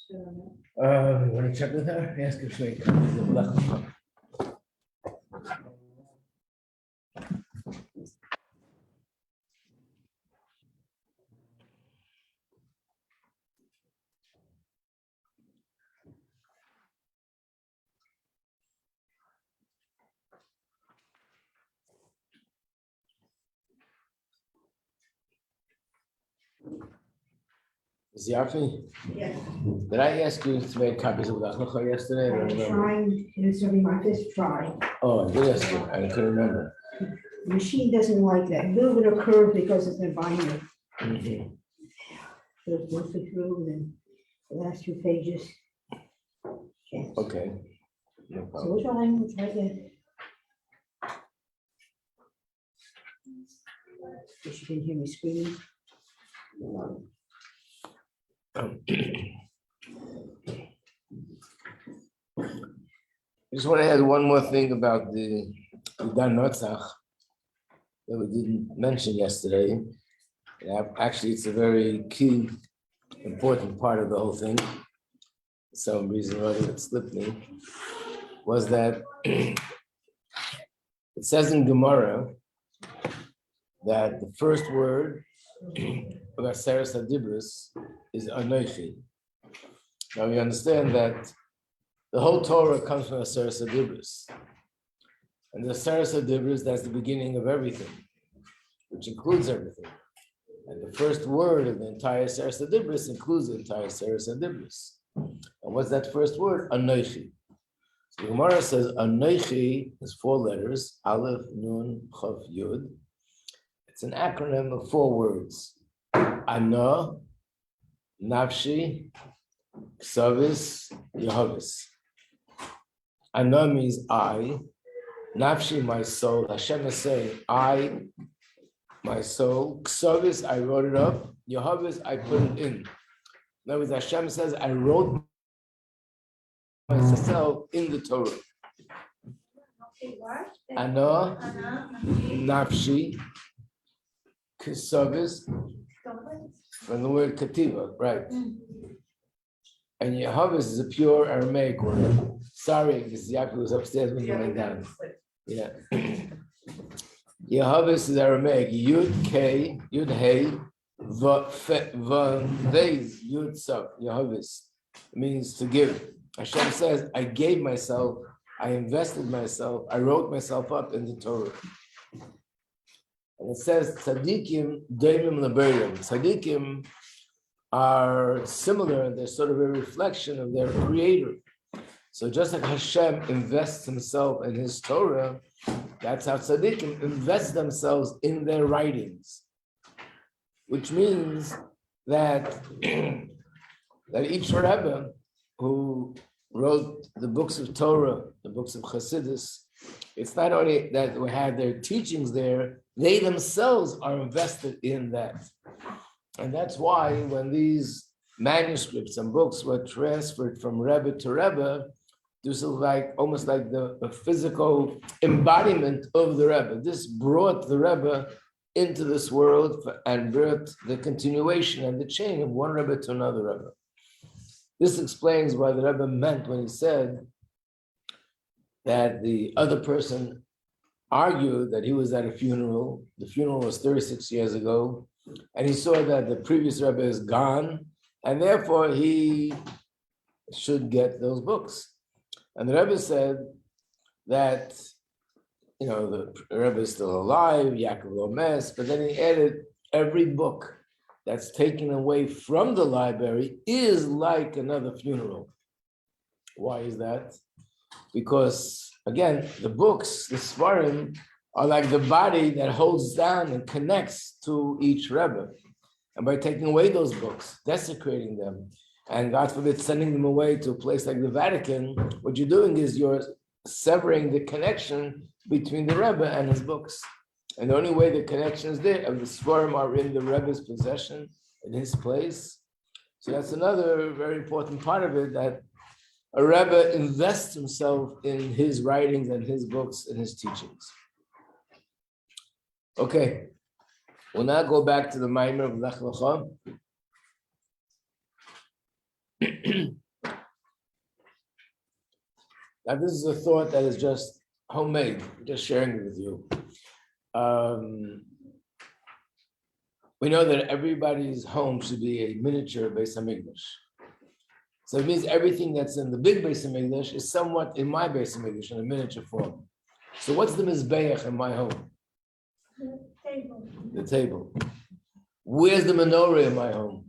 You want to check with her? Ask her if she comes in Lech Lecha. Ziafi, Yes, did I ask you to make copies of Lech Lecha yesterday? I don't I'm remember. trying, this will be my fifth try. Oh, I did ask you. I couldn't remember. The machine doesn't like that, a little bit of curve because it's a binder. Mhm. So it's mostly through and the last few pages. Okay, Okay. No so problem. which one I'm gonna try again? Guess you can hear me screaming. I just want to add one more thing about the Dan Notzach that we didn't mention yesterday. Actually, it's a very key, important part of the whole thing. For some reason or other, it slipped me. Was that it says in Gemara that the first word of Aseres HaDibros is Anochi. Now we understand that the whole Torah comes from Aseres HaDibros. And the Aseres HaDibros, that's the beginning of everything, which includes everything. And the first word of the entire Aseres HaDibros includes the entire Aseres HaDibros. And what's that first word? Anochi. So the Gemara says Anochi is 4 letters, Aleph, Nun, Chav, Yud. It's an acronym of 4 words. Ano, Nafshi, Ksavis, Yehovis. Ano means I. Nafshi, my soul. Hashem is saying, I, my soul. Ksavis, I wrote it up. Yehovis, I put it in. In other words, Hashem says, I wrote myself in the Torah. Ano, Nafshi, Ksavis, from the word kativa, right? And Yehovis is a pure Aramaic word. Sorry, because Yaakov was upstairs when you went down. Yeah. Yehovis is Aramaic. Yud K, Yud Hey, Vez, Yud Saf. Yehovis means to give. Hashem says, I gave myself, I invested myself, I wrote myself up in the Torah. And it says, Tzadikim Doimim Laberim. Tzadikim are similar, they're sort of a reflection of their creator. So just like Hashem invests himself in his Torah, that's how tzaddikim invest themselves in their writings. Which means that, that each Rebbe who wrote the books of Torah, the books of Chassidus, it's not only that we have their teachings there, they themselves are invested in that. And that's why when these manuscripts and books were transferred from Rebbe to Rebbe, this is like almost like the physical embodiment of the Rebbe. This brought the Rebbe into this world and brought the continuation and the chain of one Rebbe to another Rebbe. This explains why the Rebbe meant when he said that the other person argued that he was at a funeral. The funeral was 36 years ago. And he saw that the previous Rebbe is gone, and therefore he should get those books. And the Rebbe said that, you know, the Rebbe is still alive, Yaakov Lomes, but then he added every book that's taken away from the library is like another funeral. Why is that? Because, again, the books, the Svarim, are like the body that holds down and connects to each Rebbe. And by taking away those books, desecrating them, and God forbid, sending them away to a place like the Vatican, what you're doing is you're severing the connection between the Rebbe and his books. And the only way the connection is there, and the Svarim are in the Rebbe's possession, in his place. So that's another very important part of it, that a Rebbe invests himself in his writings and his books and his teachings. Okay, we'll now go back to the Maimer of Lech Lecha. Now, this is a thought that is just homemade, just sharing it with you. We know that everybody's home should be a miniature Beis Hamikdash. So it means everything that's in the big Beis Hamikdash is somewhat in my Beis Hamikdash in a miniature form. So what's the Mizbeach in my home? The table. The table. Where's the menorah in my home?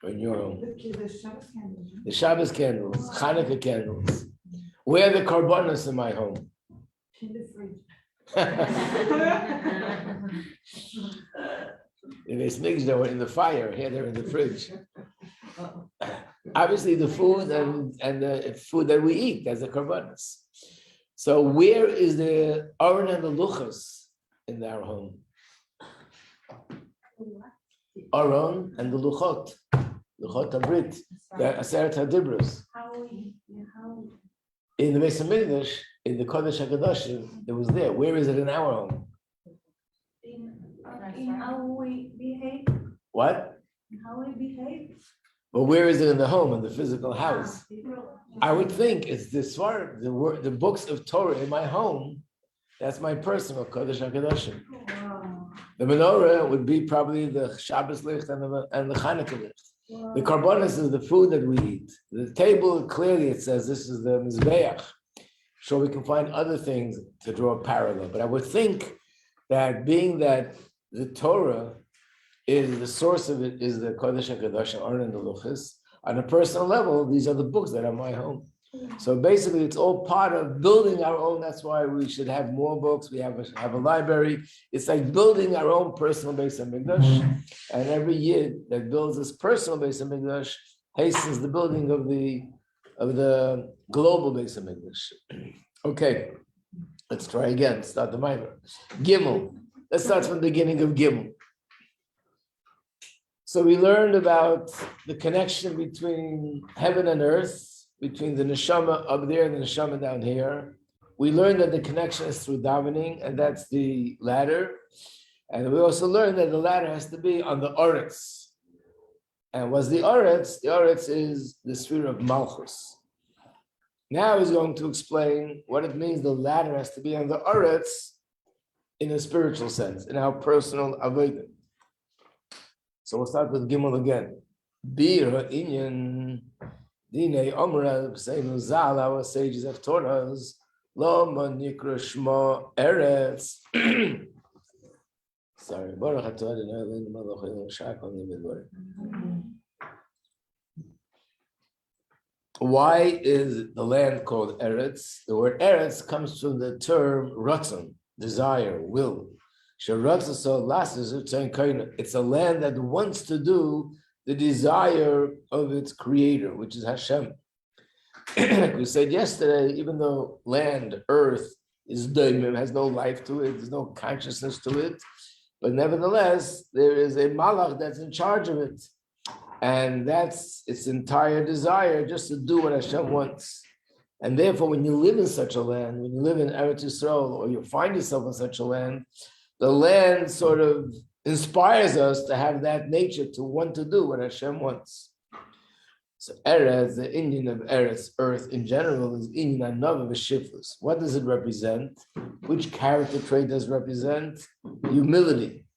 In your home. The Shabbos candles, Hanukkah candles. Where are the karbonos in my home? In the fridge. In the Smiggs, they were in the fire. Here they're in the fridge. Obviously, the food and the food that we eat, that's the karbonos. So where is the Aron and the Luchas in our home? Aron and the Luchot Abrit, the Aseret HaDibros. In the Beis Hamikdash, in the Kodesh HaKadoshim, it was there. Where is it in our home? In how we behave. What? In how we behave. But where is it in the home, in the physical house? I would think it's the Svar, the books of Torah in my home. That's my personal Kodesh HaKadoshim. The menorah would be probably the Shabbos licht and the Hanukkah licht. The karbonos is the food that we eat. The table, clearly it says this is the Mizbeach. Sure, we can find other things to draw a parallel. But I would think that being that the Torah is the source of it, is the Kodesh HaKadosh, Aron and the Luchas. On a personal level, these are the books that are my home. So basically, it's all part of building our own. That's why we should have more books. We have a library. It's like building our own personal Beis Hamikdash. And every year that builds this personal Beis Hamikdash hastens the building of the global Beis Hamikdash. Okay, let's try again. Start the mimer. Gimel. Let's start from the beginning of Gimel. So we learned about the connection between heaven and earth, between the neshama up there and the neshama down here. We learned that the connection is through davening, and that's the ladder. And we also learned that the ladder has to be on the Oretz. And what's the Oretz? The Oretz is the sphere of Malchus. Now he's going to explain what it means the ladder has to be on the Oretz in a spiritual sense, in our personal avodah. So we'll start with Gimel again. Bir ha'inyan dinei omra b'seinu zal, our sages have taught us, lo man nikra shmo eretz. Sorry. Baruch atah Adonai Eloheinu melech haolam sha'akol nived. Why is the land called Eretz? The word Eretz comes from the term ratzon, desire, will. It's a land that wants to do the desire of its creator, which is Hashem. Like we said yesterday, even though land, earth, is daimim, has no life to it, there's no consciousness to it, but nevertheless, there is a malach that's in charge of it. And that's its entire desire, just to do what Hashem wants. And therefore, when you live in such a land, when you live in Eretz Yisrael, or you find yourself in such a land, the land sort of inspires us to have that nature to want to do what Hashem wants. So Eretz, the Indian of Eretz, earth in general, is Indian Anov Shiflus. What does it represent? Which character trait does it represent? Humility.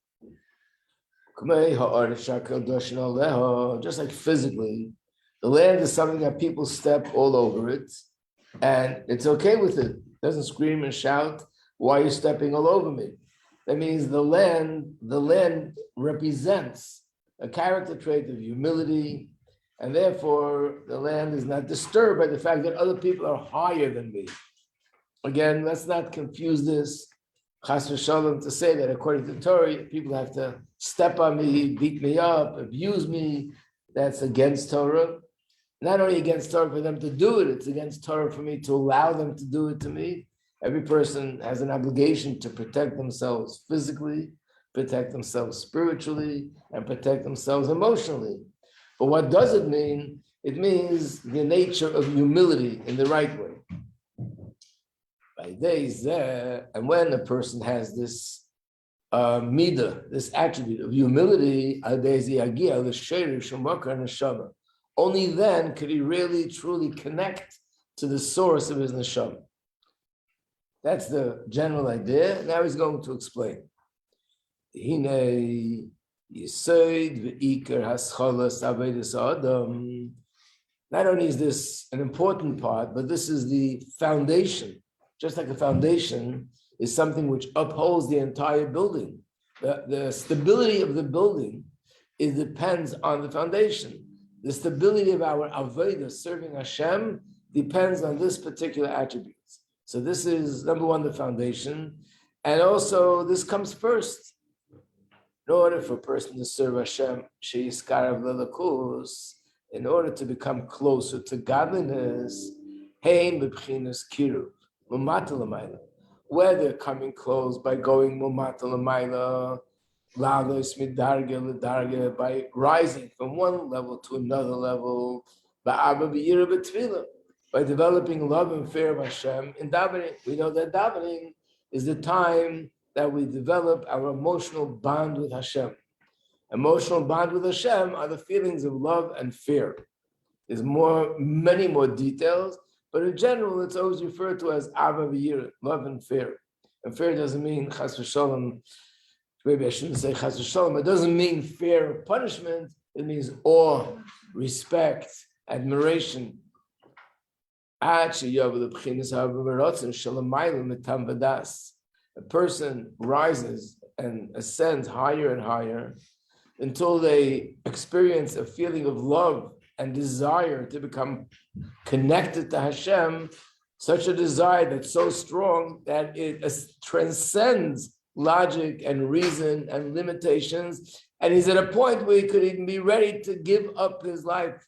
Just like physically, the land is something that people step all over it, and it's okay with it. It doesn't scream and shout, "Why are you stepping all over me?" That means the land represents a character trait of humility, and therefore the land is not disturbed by the fact that other people are higher than me. Again, let's not confuse this, chas v'shalom, to say that according to Torah, people have to step on me, beat me up, abuse me. That's against Torah. Not only against Torah for them to do it, it's against Torah for me to allow them to do it to me. Every person has an obligation to protect themselves physically, protect themselves spiritually, and protect themselves emotionally. But what does it mean? It means the nature of humility in the right way. By days there, and when a person has this midah, this attribute of humility, only then could he really truly connect to the source of his neshama. That's the general idea. Now he's going to explain. Hine Yisoid ve'ikar haschalas avedis adam. Not only is this an important part, but this is the foundation. Just like a foundation is something which upholds the entire building. The stability of the building depends on the foundation. The stability of our avodah, serving Hashem, depends on this particular attribute. So this is, number one, the foundation. And also, this comes first. In order for a person to serve Hashem, sheyiskarav lelakus, in order to become closer to godliness, hein b'bchinas kiruv, mumata l'mayla. Whether coming close by going mumata l'mayla, lalos midarga l'darga, by rising from one level to another level, ba'aba b'yira b'tfilah, by developing love and fear of Hashem in davening. We know that davening is the time that we develop our emotional bond with Hashem. Emotional bond with Hashem are the feelings of love and fear. There's many more details, but in general, it's always referred to as Ava v'yira, love and fear. And fear doesn't mean chas v'sholom. Maybe I shouldn't say chas v'sholom. It doesn't mean fear of punishment. It means awe, respect, admiration. A person rises and ascends higher and higher until they experience a feeling of love and desire to become connected to Hashem, such a desire that's so strong that it transcends logic and reason and limitations, and he's at a point where he could even be ready to give up his life,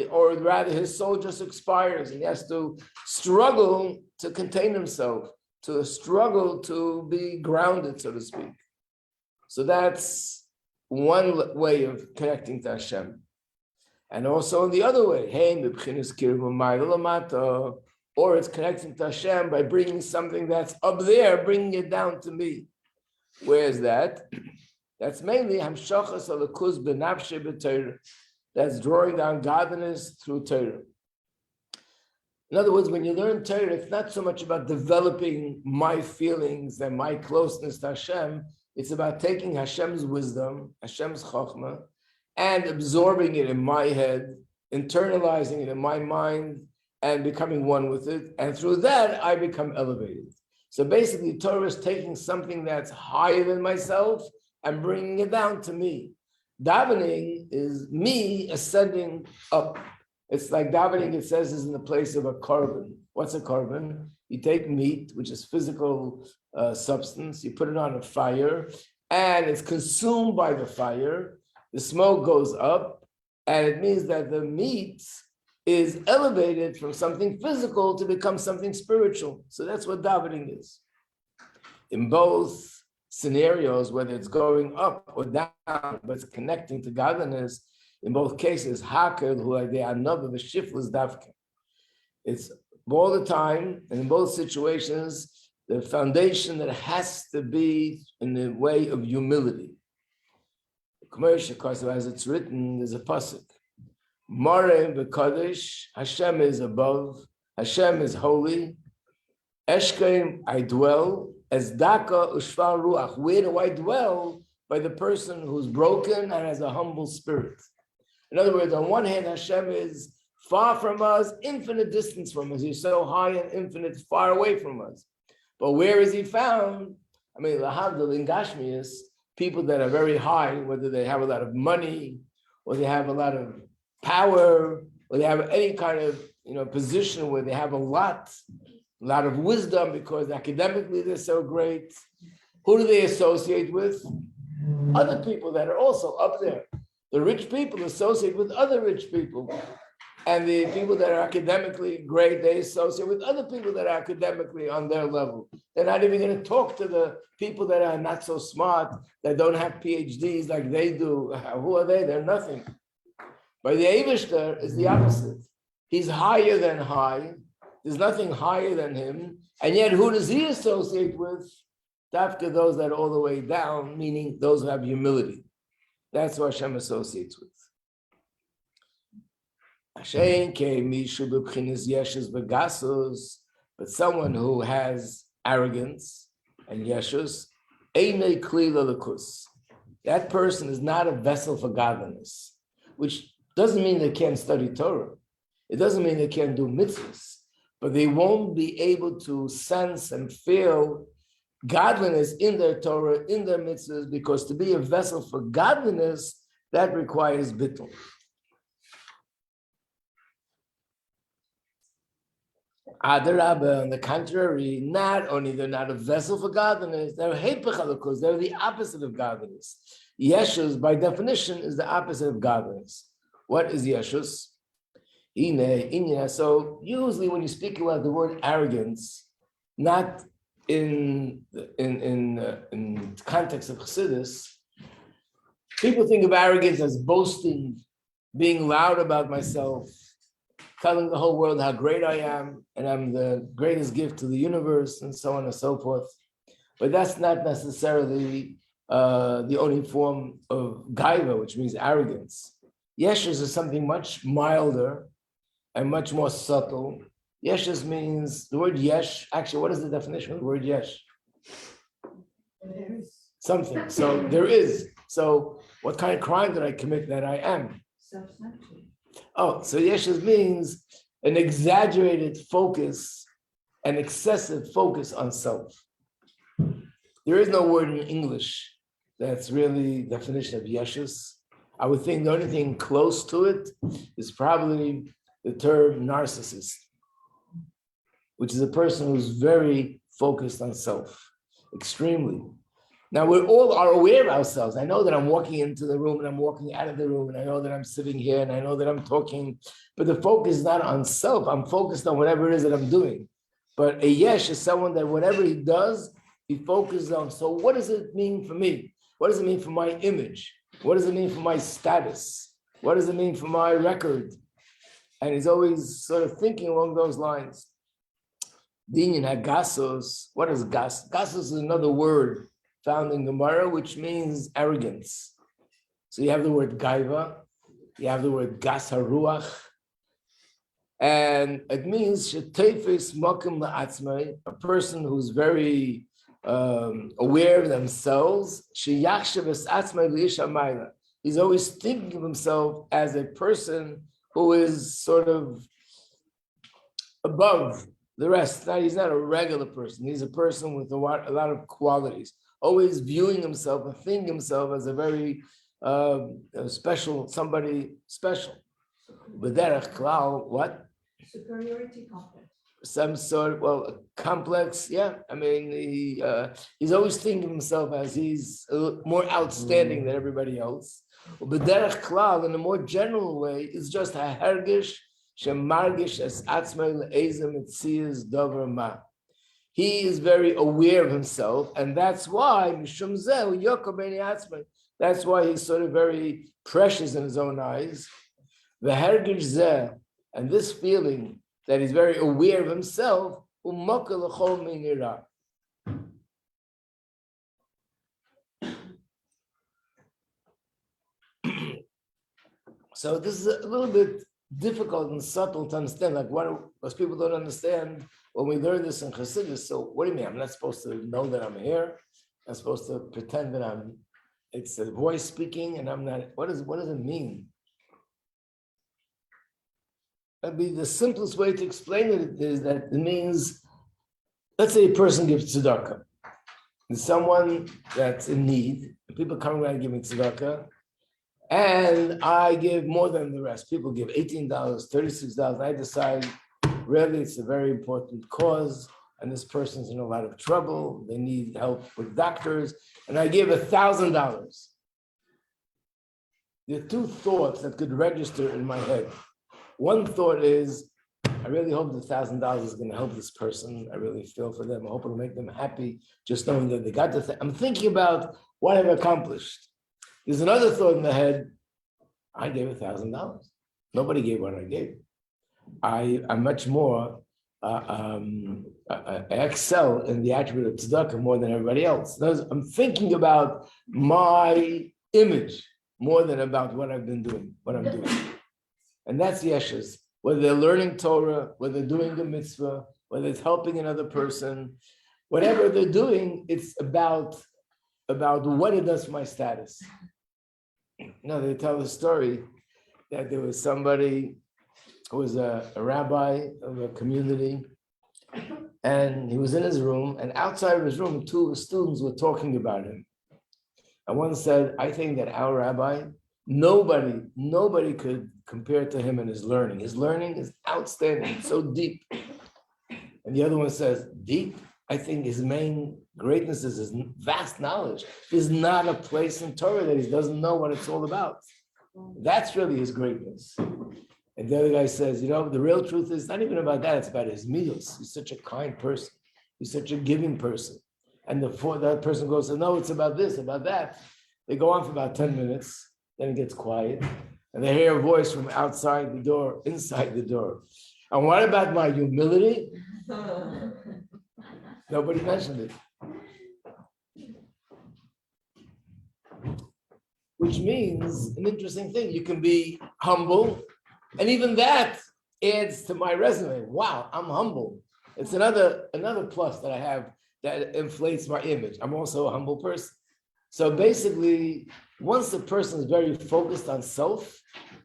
or rather his soul just expires, and he has to struggle to contain himself, to struggle to be grounded, so to speak. So that's one way of connecting to Hashem. And also the other way, or it's connecting to Hashem by bringing something that's up there, bringing it down to me. Where is that? That's mainly hamshachas alakuz benafshe b'Torah. That's drawing down godliness through Torah. In other words, when you learn Torah, it's not so much about developing my feelings and my closeness to Hashem. It's about taking Hashem's wisdom, Hashem's chokhmah, and absorbing it in my head, internalizing it in my mind, and becoming one with it. And through that, I become elevated. So basically, Torah is taking something that's higher than myself and bringing it down to me. Davening is me ascending up. It's like davening, it says, is in the place of a korban. What's a korban? You take meat, which is physical substance, you put it on a fire, and it's consumed by the fire. The smoke goes up, and it means that the meat is elevated from something physical to become something spiritual. So that's what davening is. In both scenarios, whether it's going up or down, but it's connecting to godliness, in both cases, it's all the time, and in both situations, the foundation that has to be in the way of humility. As it's written, there's a pasuk. Mareh v'kadosh, Hashem is above, Hashem is holy. Eshkeim, I dwell, as daka ushvar ruach. Where do I dwell? By the person who's broken and has a humble spirit. In other words, on one hand, Hashem is far from us, infinite distance from us. He's so high and infinite, far away from us. But where is he found? I mean, lahavdil in Gashmias, people that are very high, whether they have a lot of money, or they have a lot of power, or they have any kind of position where they have a lot of wisdom because academically they're so great. Who do they associate with? Other people that are also up there. The rich people associate with other rich people. And the people that are academically great, they associate with other people that are academically on their level. They're not even going to talk to the people that are not so smart, that don't have PhDs like they do. Who are they? They're nothing. But the Eivishter is the opposite. He's higher than high. There's nothing higher than him. And yet, who does he associate with? After those that are all the way down, meaning those who have humility. That's what Hashem associates with. But someone who has arrogance and yeshus, that person is not a vessel for godliness, which doesn't mean they can't study Torah. It doesn't mean they can't do mitzvahs, but they won't be able to sense and feel godliness in their Torah, in their mitzvahs, because to be a vessel for godliness, that requires bittul. Adarabah, on the contrary, not only they're not a vessel for godliness, they're hepech, they're the opposite of godliness. Yeshus, by definition, is the opposite of godliness. What is Yeshus? So usually when you speak about the word arrogance, not in context of Chassidus, people think of arrogance as boasting, being loud about myself, telling the whole world how great I am, and I'm the greatest gift to the universe, and so on and so forth. But that's not necessarily the only form of gaiva, which means arrogance. Yeshus is something much milder and much more subtle. Yeshus means, the word yesh, actually, what is the definition of the word yesh? Something. So there is. So what kind of crime did I commit that I am? Self-centered. Oh, so yeshus means an exaggerated focus, an excessive focus on self. There is no word in English that's really the definition of yeshus. I would think the only thing close to it is probably the term narcissist, which is a person who's very focused on self, extremely. Now, we all are aware of ourselves. I know that I'm walking into the room and I'm walking out of the room, and I know that I'm sitting here and I know that I'm talking, but the focus is not on self. I'm focused on whatever it is that I'm doing. But a yesh is someone that whatever he does, he focuses on. So what does it mean for me? What does it mean for my image? What does it mean for my status? What does it mean for my record? And he's always sort of thinking along those lines. Dinyan hagasos. What is gas? Gasos is another word found in Gemara, which means arrogance. So you have the word gaiva, you have the word gas haruach, and it means teves mokim la'atzmai, a person who's very aware of themselves. He's always thinking of himself as a person who is sort of above the rest. Now, he's not a regular person. He's a person with a lot of qualities, always viewing himself and thinking himself as a very special, somebody special. B'derech klal, what? Superiority complex. Some sort of, well, complex, yeah. I mean, he's always thinking of himself as he's more outstanding than everybody else. B'derech klal, in a more general way, is just a hergish, shemargish as atzmei le'ezem etzias dover ma. He is very aware of himself, and that's why mishum zeh yokol b'nei atzmei. That's why he's sort of very precious in his own eyes. The hergish zeh, and this feeling that he's very aware of himself, u'mokal l'chol minira. So this is a little bit difficult and subtle to understand. Like what most people don't understand when we learn this in Chassidus. So what do you mean? I'm not supposed to know that I'm here. I'm supposed to pretend that it's a voice speaking and I'm not. What does it mean? That'd be the simplest way to explain it is that it means, let's say a person gives tzedakah. There's someone that's in need. People come around giving tzedakah. And I give more than the rest. People give $18, $36. I decide, really, it's a very important cause, and this person's in a lot of trouble. They need help with doctors, and I give $1,000. There are two thoughts that could register in my head. One thought is, I really hope the $1,000 is going to help this person. I really feel for them. I hope it'll make them happy, just knowing that they got the thing. I'm thinking about what I've accomplished. There's another thought in the head. I gave $1,000. Nobody gave what I gave. I'm much more, I excel in the attribute of tzedakah more than everybody else. I'm thinking about my image more than about what I've been doing, what I'm doing. And that's yeshus. Whether they're learning Torah, whether they're doing a mitzvah, whether it's helping another person, whatever they're doing, it's about what it does for my status. They tell the story that there was somebody who was a rabbi of a community, and he was in his room, and outside of his room, two of his students were talking about him. And one said, I think that our rabbi, nobody could compare to him in his learning. His learning is outstanding, so deep. And the other one says, deep? I think his main greatness is his vast knowledge. There's not a place in Torah that he doesn't know what it's all about. That's really his greatness. And the other guy says, the real truth is not even about that, it's about his meals. He's such a kind person. He's such a giving person. And that person goes, no, it's about this, about that. They go on for about 10 minutes, then it gets quiet, and they hear a voice from outside the door, inside the door. And what about my humility? Nobody mentioned it. Which means an interesting thing. You can be humble, and even that adds to my resume. Wow, I'm humble. It's another plus that I have that inflates my image. I'm also a humble person. So basically, once the person is very focused on self,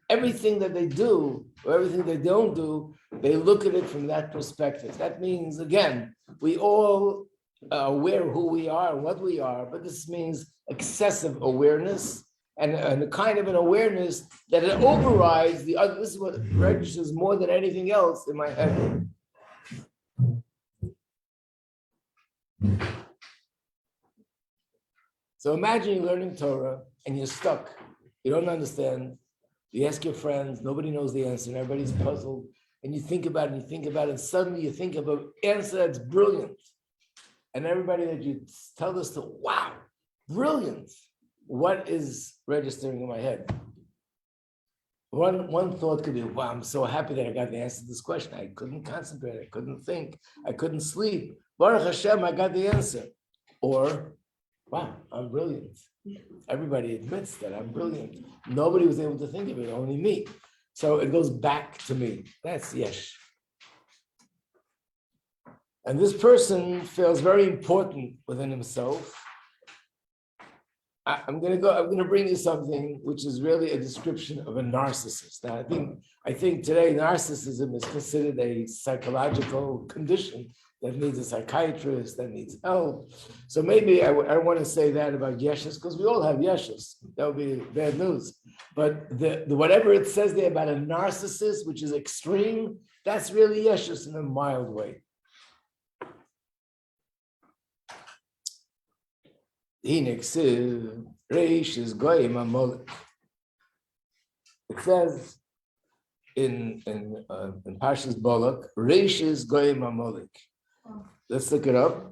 everything that they do or everything they don't do, they look at it from that perspective. That means, again, we all are aware of who we are and what we are, but this means excessive awareness and a kind of an awareness that it overrides the other. This is what registers more than anything else in my head. So imagine you're learning Torah and you're stuck. You don't understand. You ask your friends, nobody knows the answer, and everybody's puzzled. And you think about it, and you think about it, and suddenly you think of an answer that's brilliant. And everybody that you tell this to, wow, brilliant. What is registering in my head? One thought could be, wow, I'm so happy that I got the answer to this question. I couldn't concentrate, I couldn't think, I couldn't sleep. Baruch Hashem, I got the answer. Or, wow, I'm brilliant. Everybody admits that I'm brilliant. Nobody was able to think of it, only me. So it goes back to me. That's yesh. And this person feels very important within himself. I'm going to bring you something which is really a description of a narcissist. Now, I think today narcissism is considered a psychological condition that needs a psychiatrist, that needs help. So maybe I want to say that about yeshus, because we all have yeshus. That would be bad news. But the whatever it says there about a narcissist, which is extreme, that's really yeshus in a mild way. It says in Parshas Balak, Reish is Goyim Amalek. Let's look it up.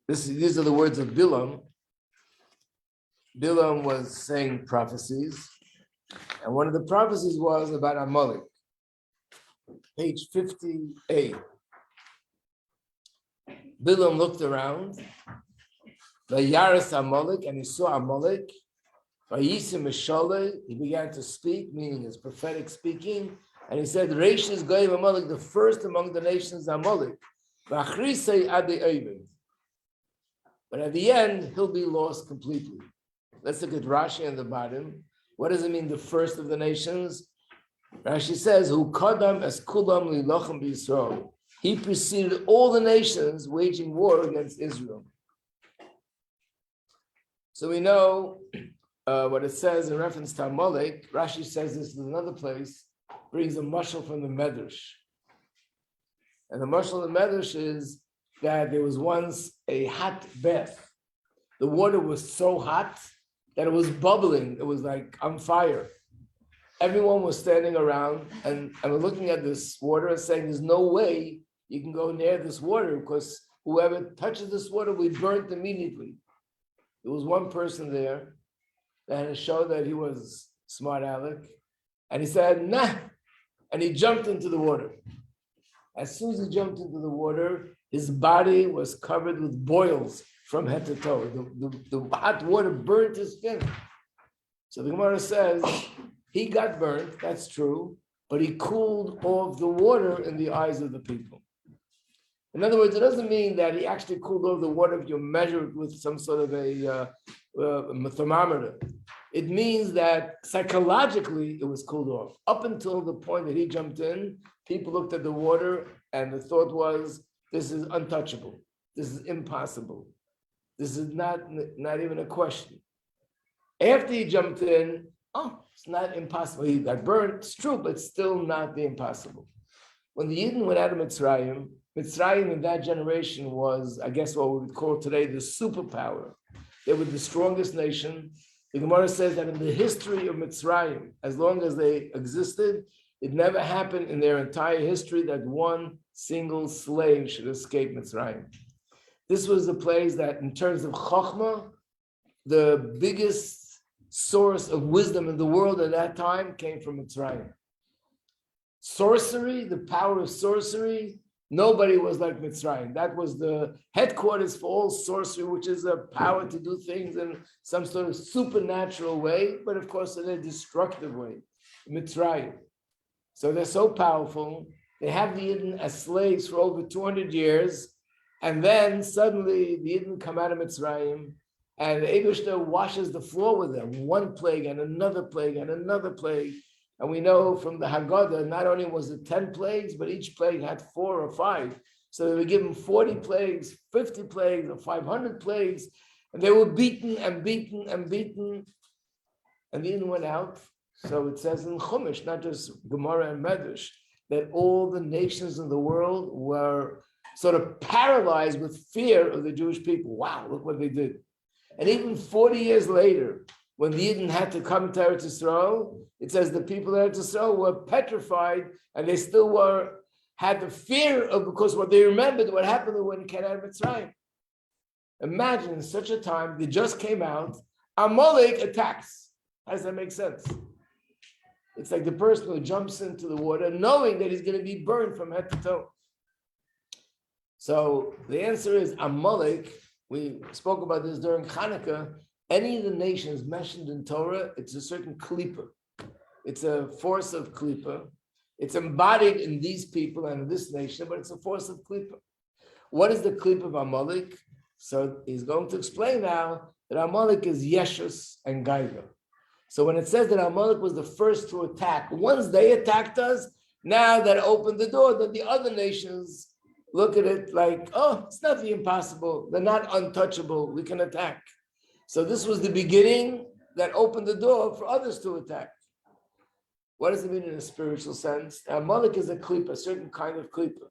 These are the words of Bilam. Bilam was saying prophecies, and one of the prophecies was about Amalek. Page 58. Bilam looked around. Yaris Amalek, and he saw Amalek. He began to speak, meaning his prophetic speaking, and he said, Reish is Goyim Amalek, the first among the nations, Amalek. But at the end, he'll be lost completely. Let's look at Rashi on the bottom. What does it mean, the first of the nations? Rashi says, Hu kadam es kulam lilochem b'Yisrael. He preceded all the nations waging war against Israel. So we know what it says in reference to Amalek. Rashi says this in another place, brings a mashal from the Medrash. And the mashal of the Medrash is that there was once a hot bath. The water was so hot that it was bubbling. It was like on fire. Everyone was standing around and looking at this water and saying, there's no way you can go near this water because whoever touches this water will be burnt immediately. There was one person there that showed that he was smart aleck, and he said, nah, and he jumped into the water. As soon as he jumped into the water, his body was covered with boils from head to toe. The hot water burnt his skin. So the Gemara says, he got burnt, that's true, but he cooled off the water in the eyes of the people. In other words, it doesn't mean that he actually cooled off the water if you measure it with some sort of a thermometer. It means that psychologically it was cooled off. Up until the point that he jumped in, people looked at the water and the thought was, this is untouchable. This is impossible. This is not even a question. After he jumped in, oh, it's not impossible. He got burnt, it's true, but still not the impossible. When the Yidden went out of Mitzrayim, Mitzrayim in that generation was, I guess, what we would call today the superpower. They were the strongest nation. The Gemara says that in the history of Mitzrayim, as long as they existed, it never happened in their entire history that one single slave should escape Mitzrayim. This was the place that, in terms of Chokhmah, the biggest source of wisdom in the world at that time came from Mitzrayim. Sorcery, the power of sorcery, nobody was like Mitzrayim. That was the headquarters for all sorcery, which is a power to do things in some sort of supernatural way, but of course in a destructive way. Mitzrayim. So they're so powerful. They have the Yidden as slaves for over 200 years. And then suddenly the Yidden come out of Mitzrayim and the Eibishter washes the floor with them. One plague and another plague and another plague. And we know from the Haggadah, not only was it 10 plagues, but each plague had 4 or 5. So they were given 40 plagues, 50 plagues, or 500 plagues. And they were beaten and beaten and beaten. And the Yidden went out. So it says in Chumash, not just Gemara and Medrash, that all the nations of the world were sort of paralyzed with fear of the Jewish people. Wow, look what they did. And even 40 years later, when the Yidden had to come to Eretz Yisrael, it says the people of Eretz Yisrael were petrified and they still had the fear of, because what they remembered what happened when they came out of Mitzrayim. Imagine in such a time, they just came out, Amalek attacks. How does that make sense? It's like the person who jumps into the water knowing that he's going to be burned from head to toe. So the answer is Amalek. We spoke about this during Hanukkah. Any of the nations mentioned in Torah, it's a certain klipa. It's a force of klipa. It's embodied in these people and in this nation, but it's a force of klipa. What is the klipa of Amalek? So he's going to explain now that Amalek is Yeshus and Gaiga. So when it says that Amalek was the first to attack, once they attacked us, now that opened the door that the other nations look at it like, oh, it's nothing impossible. They're not untouchable. We can attack. So this was the beginning that opened the door for others to attack. What does it mean in a spiritual sense? Amalek is a klipa, a certain kind of klipa.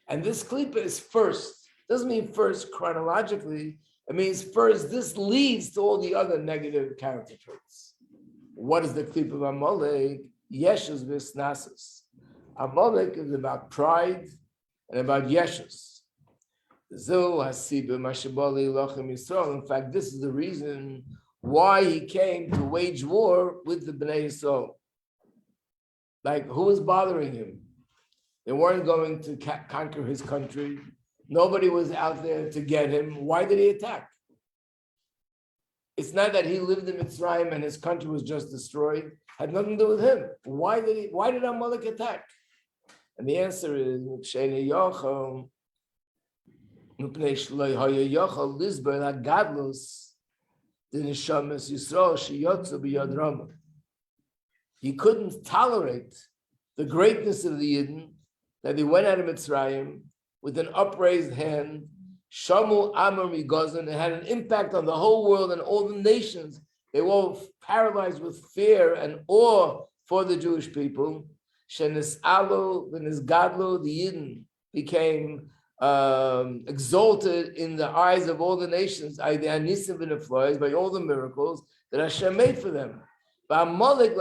And this klipa is first. Doesn't mean first chronologically. It means first, this leads to all the other negative character traits. What is the klipa of Amalek? Yeshus v'snasus. Amalek is about pride and about Yeshus. In fact, this is the reason why he came to wage war with the Bnei Yisrael. Like, who was bothering him? They weren't going to conquer his country. Nobody was out there to get him. Why did he attack? It's not that he lived in Mitzrayim and his country was just destroyed. Had nothing to do with him. Why did Amalek attack? And the answer is, he couldn't tolerate the greatness of the Yidden, that they went out of Mitzrayim with an upraised hand. Shamu Amar Migozan, it had an impact on the whole world and all the nations. They were all paralyzed with fear and awe for the Jewish people. Shenis Alo, Gadlo, the Yidden became exalted in the eyes of all the nations, by all the miracles that Hashem made for them. But Amalek,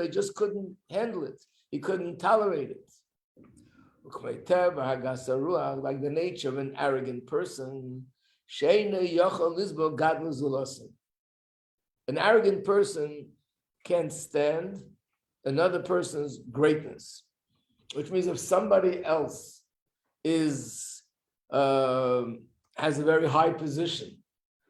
he just couldn't handle it. He couldn't tolerate it. Like the nature of an arrogant person. An arrogant person can't stand another person's greatness, which means if somebody else has a very high position,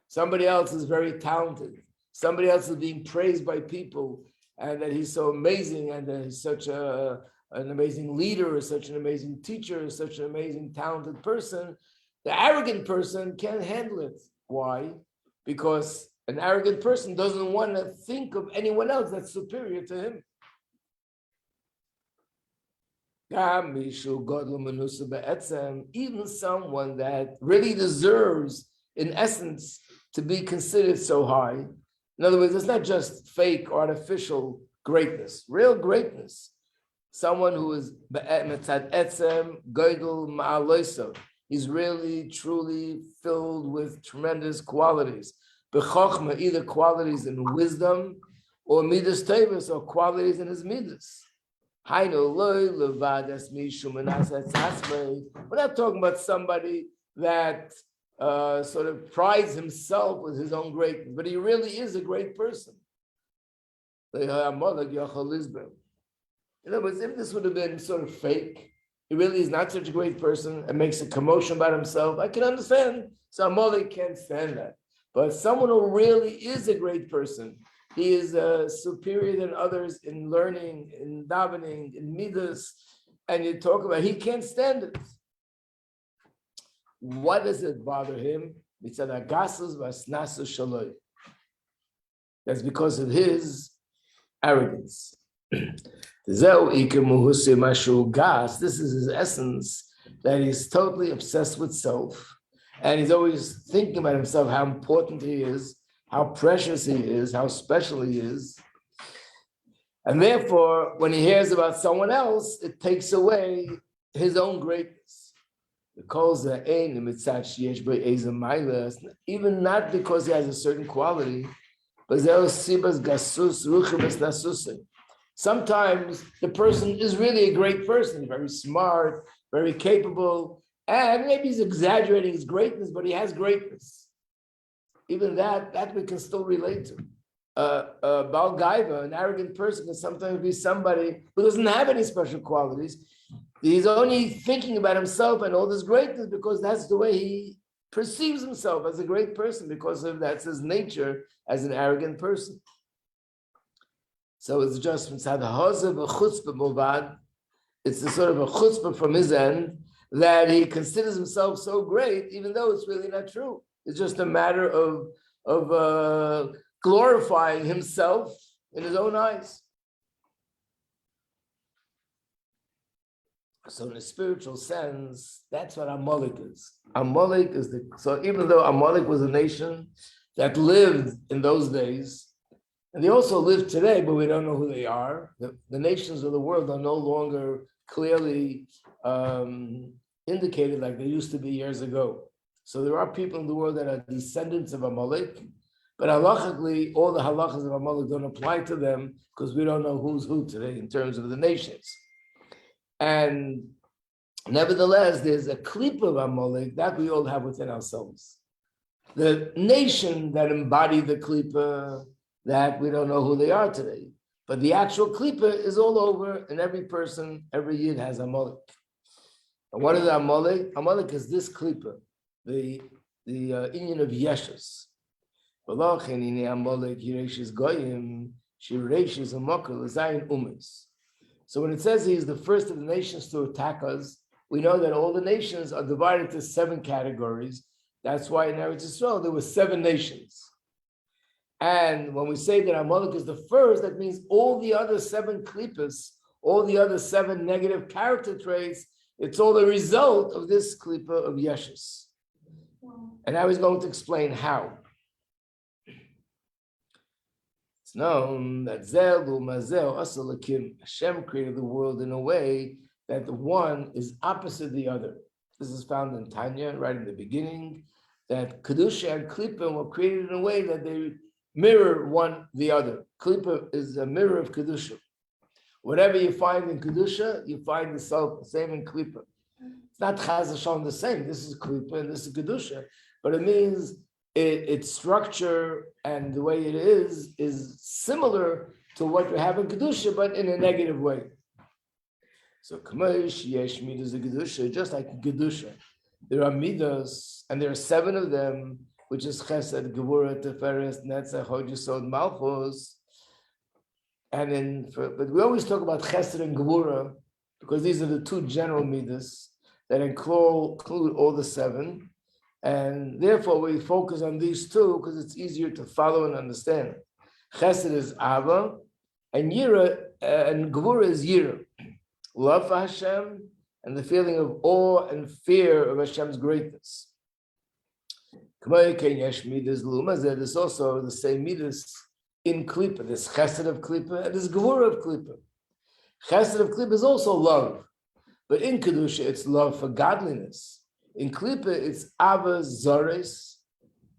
somebody else is very talented, somebody else is being praised by people, and that he's so amazing, and that he's such an amazing leader, such an amazing teacher, such an amazing talented person, the arrogant person can't handle it. Why? Because an arrogant person doesn't want to think of anyone else that's superior to him. Even someone that really deserves, in essence, to be considered so high. In other words, it's not just fake, artificial greatness, real greatness. Someone who is he's really, truly filled with tremendous qualities. Either qualities in wisdom or midas teves, or qualities in his midas. We're not talking about somebody that sort of prides himself with his own greatness, but he really is a great person. In other words, if this would have been sort of fake, he really is not such a great person and makes a commotion about himself, I can understand. So Amalek can't stand that. But someone who really is a great person, he is superior than others in learning, in davening, in midas, and you talk about, he can't stand it. What does it bother him? That's because of his arrogance. This is his essence, that he's totally obsessed with self, and he's always thinking about himself, how important he is, how precious he is, how special he is. And therefore, when he hears about someone else, it takes away his own greatness. Even not because he has a certain quality, but sometimes the person is really a great person, very smart, very capable, and maybe he's exaggerating his greatness, but he has greatness. Even that we can still relate to. Baal Gaiva, an arrogant person, can sometimes be somebody who doesn't have any special qualities. He's only thinking about himself and all this greatness because that's the way he perceives himself as a great person, because of that's his nature as an arrogant person. So it's just it's a sort of a chutzpah from his end that he considers himself so great, even though it's really not true. It's just a matter of glorifying himself in his own eyes. So in a spiritual sense, that's what Amalek is. Amalek is so even though Amalek was a nation that lived in those days, and they also live today, but we don't know who they are. The nations of the world are no longer clearly indicated like they used to be years ago. So there are people in the world that are descendants of Amalek, but halachically, all the halachas of Amalek don't apply to them because we don't know who's who today in terms of the nations. And nevertheless, there's a clip of Amalek that we all have within ourselves. The nation that embodied the klipa, that we don't know who they are today. But the actual klipa is all over, and every person, every yid has Amalek. And what is Amalek? Amalek is this klipa, the union of Yeshus. So when it says he is the first of the nations to attack us, we know that all the nations are divided into 7 categories. That's why in Eretz Yisrael there were 7 nations. And when we say that Amalek is the first, that means all the other 7 klippas, all the other 7 negative character traits, it's all the result of this klippa of Yeshus. And now he's going to explain how. It's known that Hashem created the world in a way that the one is opposite the other. This is found in Tanya, right in the beginning, that Kedusha and Klippa were created in a way that they mirror one the other. Klippa is a mirror of Kedusha. Whatever you find in Kedusha, you find the same in Klippa. It's not Chaz Hashem the same. This is Klippa and this is Kedusha. But it means its structure and the way it is similar to what we have in Kedusha, but in a negative way. So Kamosh, Yesh Midas of Kedusha, just like Kedusha. There are Midas, and there are 7 of them, which is Chesed, Gevurah, Teferes, Netzach, Hod Yesod, Malchus. but we always talk about chesed and gevura because these are the two general midas that include all the seven, and therefore we focus on these two because it's easier to follow and understand. Chesed is ava, and yira and gevura is yira, love for Hashem, and the feeling of awe and fear of Hashem's greatness. There's also the same midas in Klippa. There's chesed of Klippa and there's gevura of Klippa. Chesed of Klippa is also love, but in Kedusha it's love for godliness. In Klippa it's ava zores,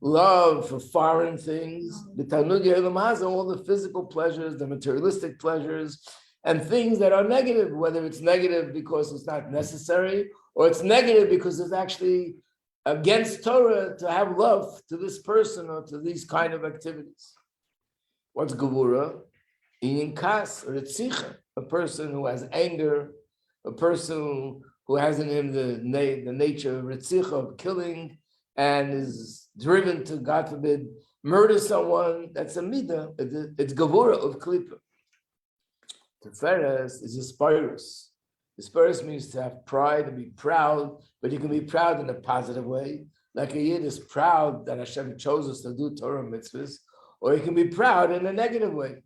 love for foreign things. The Tanug Yelam has all the physical pleasures, the materialistic pleasures, and things that are negative, whether it's negative because it's not necessary, or it's negative because it's actually against Torah to have love to this person or to these kind of activities. What's gevura? In kas or ritzicha, a person who has anger, a person who has in him the nature of ritzicha, of killing, and is driven to, God forbid, murder someone. That's a midah. It's gevura of klippa. Teves is a spirus. The spirus means to have pride and be proud, but you can be proud in a positive way. Like a yid is proud that Hashem chose us to do Torah mitzvahs, or you can be proud in a negative way.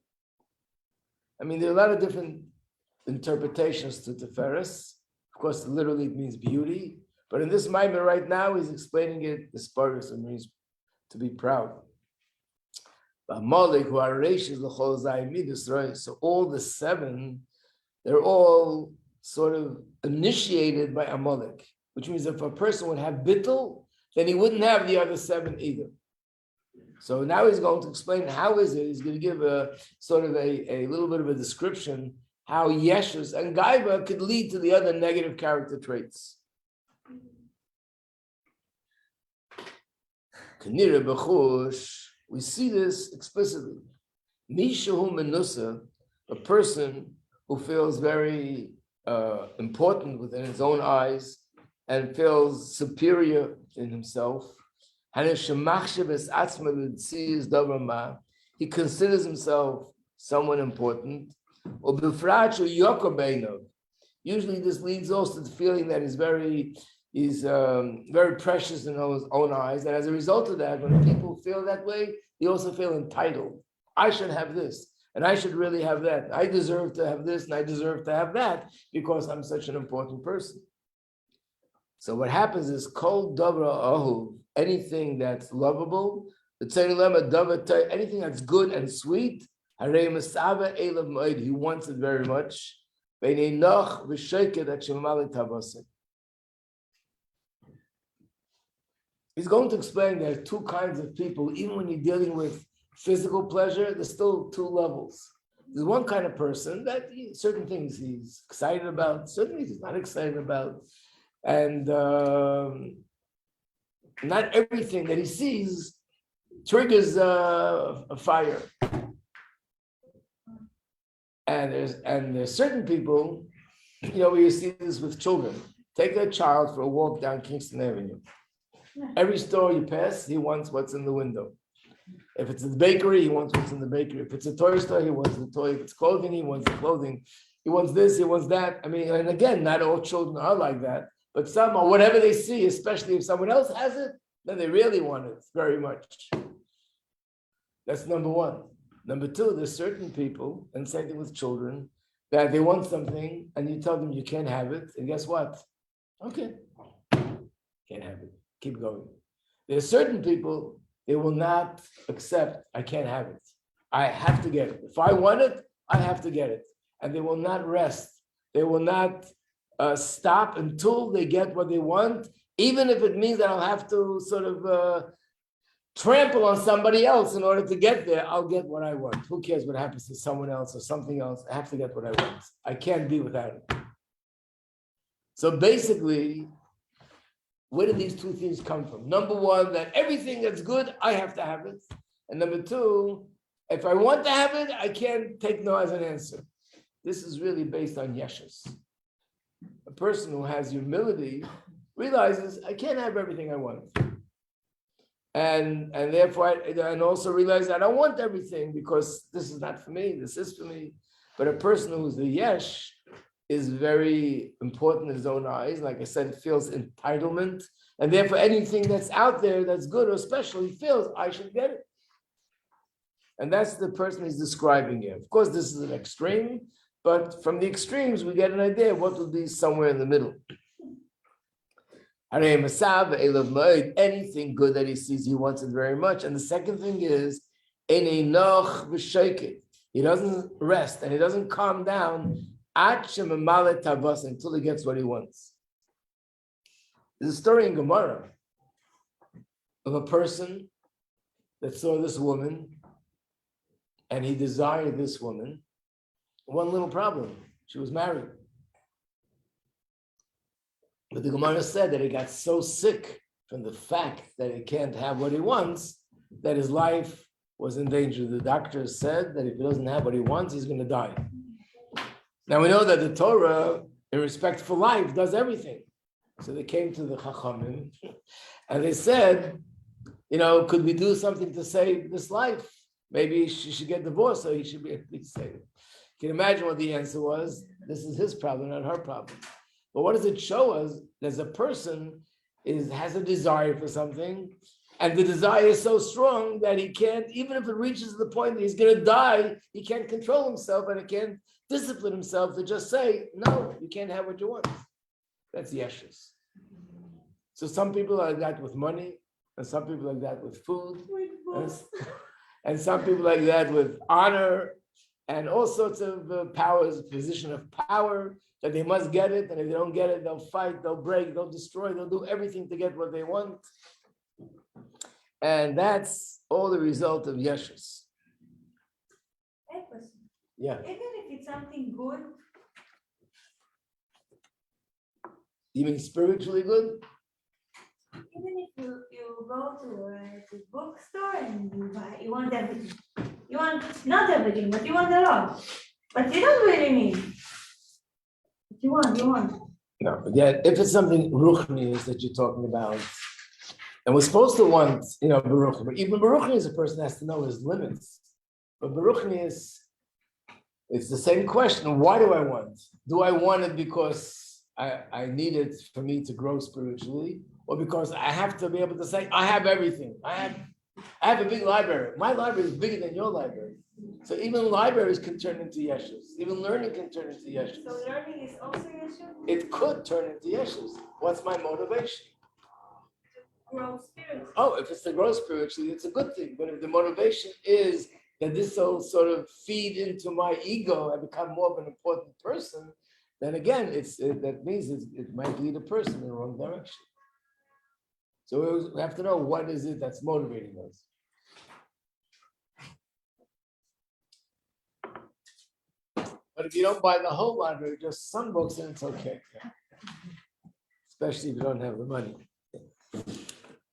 I mean, there are a lot of different interpretations to Teferes. Of course, literally it means beauty, but in this Maimer right now, he's explaining it, the spirus, it means to be proud. So all the seven, they're all sort of initiated by Amalek, which means if a person would have bittul, then he wouldn't have the other seven either. So now he's going to explain how is it. He's going to give a sort of a little bit of a description how Yeshus and Gaiva could lead to the other negative character traits. Kanira b'chush, we see this explicitly. Mishahu menusa, a person who feels very important within his own eyes and feels superior in himself. He considers himself someone important. Usually this leads also to the feeling that he's very precious in his own eyes. And as a result of that, when people feel that way, they also feel entitled. I should have this, and I should really have that. I deserve to have this, and I deserve to have that because I'm such an important person. So what happens is kol davra ahuv, anything that's lovable, anything that's good and sweet, he wants it very much. He's going to explain there are two kinds of people. Even when you're dealing with physical pleasure, there's still two levels. There's one kind of person that certain things he's excited about, certain things he's not excited about. And not everything that he sees triggers a fire. And there's certain people, where you see this with children. Take a child for a walk down Kingston Avenue. Every store you pass, he wants what's in the window. If it's a bakery, he wants what's in the bakery. If it's a toy store, he wants the toy. If it's clothing, he wants the clothing. He wants this, he wants that. I mean, and again, not all children are like that, but some are, whatever they see, especially if someone else has it, then they really want it very much. That's number one. Number two, there's certain people, and same thing with children, that they want something and you tell them you can't have it, and guess what? Okay, can't have it. Keep going. There are certain people, they will not accept, I can't have it. I have to get it. If I want it, I have to get it. And they will not rest. They will not stop until they get what they want, even if it means that I'll have to sort of trample on somebody else in order to get there. I'll get what I want. Who cares what happens to someone else or something else? I have to get what I want. I can't be without it. So basically, where do these two things come from? Number one, that everything that's good, I have to have it. And number two, if I want to have it, I can't take no as an answer. This is really based on yeshus. A person who has humility realizes I can't have everything I want. and therefore, and also realize I don't want everything because this is not for me, this is for me. But a person who's the yesh is very important in his own eyes. Like I said, feels entitlement, and therefore anything that's out there that's good or special, he feels I should get it. And that's the person he's describing here. Of course, this is an extreme, but from the extremes, we get an idea of what will be somewhere in the middle. Anything good that he sees, he wants it very much. And the second thing is, he doesn't rest and he doesn't calm down until he gets what he wants. There's a story in Gemara of a person that saw this woman and he desired this woman. One little problem, she was married. But the Gemara said that he got so sick from the fact that he can't have what he wants, that his life was in danger. The doctor said that if he doesn't have what he wants, he's going to die. Now we know that the Torah, in respect for life, does everything. So they came to the Chachamim and they said, could we do something to save this life? Maybe she should get divorced so he should be able to save it. Can you imagine what the answer was? This is his problem, not her problem. But what does it show us? There's a person has a desire for something, and the desire is so strong that he can't, even if it reaches the point that he's going to die, he can't control himself and he can't discipline himself to just say, no, you can't have what you want. That's yeshus. So some people are like that with money, and some people are like that with food, and some people like that with honor, and all sorts of powers, position of power, that they must get it, and if they don't get it, they'll fight, they'll break, they'll destroy, they'll do everything to get what they want. And that's all the result of yeshus. Yeah. Even if it's something good, You mean spiritually good? even if you go to a bookstore and you want everything. You want not everything, but you want a lot. But you don't really need. But you want. No, again, if it's something ruchnius that you're talking about, and we're supposed to want, baruch, but even baruchnius, a person has to know his limits. But baruchnius, it's the same question. Why do I want? Do I want it because I need it for me to grow spiritually, or because I have to be able to say, I have everything. I have a big library. My library is bigger than your library. So even libraries can turn into yeshus. Even learning can turn into yeshus. So learning is also yeshus? It could turn into yeshus. What's my motivation? Grow spiritually. Oh, if it's to grow spiritually, it's a good thing. But if the motivation is that this will sort of feed into my ego and become more of an important person, then again, that means it might lead a person in the wrong direction. So we have to know what is it that's motivating us. But if you don't buy the whole library, just some books, then it's okay. Especially if you don't have the money.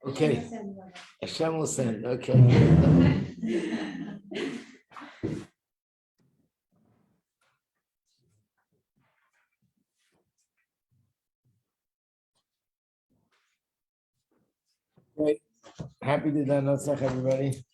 Okay. Hashem will send. Okay. Great. Happy to do that, everybody.